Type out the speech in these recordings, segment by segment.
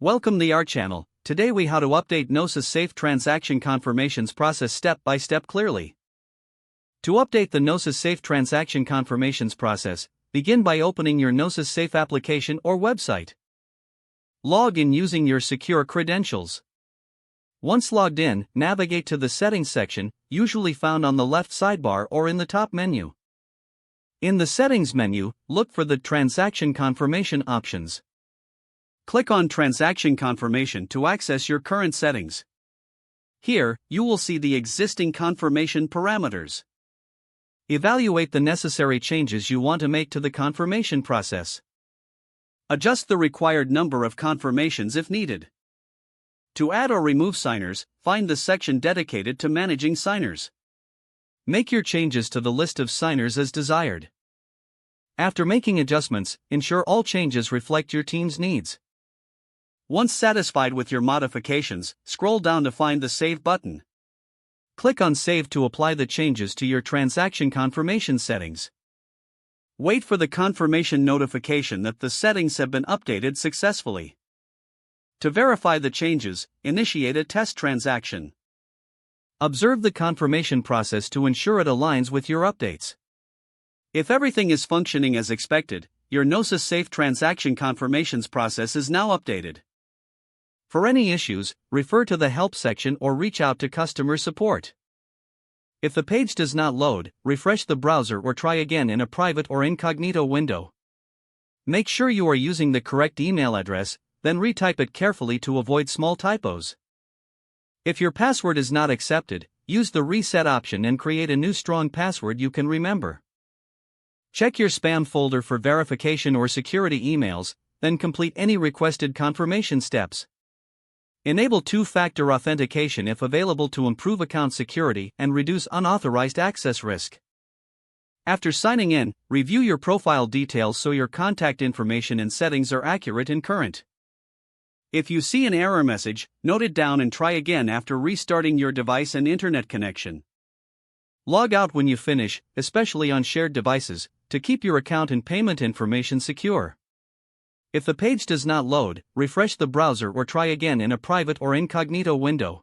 Welcome to our channel. Today we how to update Gnosis Safe transaction confirmations process step by step clearly. To update the Gnosis Safe transaction confirmations process, begin by opening your Gnosis Safe application or website. Log in using your secure credentials. Once logged in, navigate to the Settings section, usually found on the left sidebar or in the top menu. In the Settings menu, look for the Transaction Confirmation options. Click on Transaction Confirmation to access your current settings. Here, you will see the existing confirmation parameters. Evaluate the necessary changes you want to make to the confirmation process. Adjust the required number of confirmations if needed. To add or remove signers, find the section dedicated to managing signers. Make your changes to the list of signers as desired. After making adjustments, ensure all changes reflect your team's needs. Once satisfied with your modifications, scroll down to find the Save button. Click on Save to apply the changes to your transaction confirmation settings. Wait for the confirmation notification that the settings have been updated successfully. To verify the changes, initiate a test transaction. Observe the confirmation process to ensure it aligns with your updates. If everything is functioning as expected, your Gnosis Safe transaction confirmations process is now updated. For any issues, refer to the Help section or reach out to customer support. If the page does not load, refresh the browser or try again in a private or incognito window. Make sure you are using the correct email address, then retype it carefully to avoid small typos. If your password is not accepted, use the Reset option and create a new strong password you can remember. Check your spam folder for verification or security emails, then complete any requested confirmation steps. Enable two-factor authentication if available to improve account security and reduce unauthorized access risk. After signing in, review your profile details so your contact information and settings are accurate and current. If you see an error message, note it down and try again after restarting your device and internet connection. Log out when you finish, especially on shared devices, to keep your account and payment information secure. If the page does not load, refresh the browser or try again in a private or incognito window.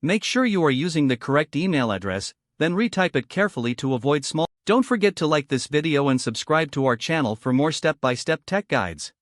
Make sure you are using the correct email address, then retype it carefully to avoid small. Don't forget to like this video and subscribe to our channel for more step-by-step tech guides.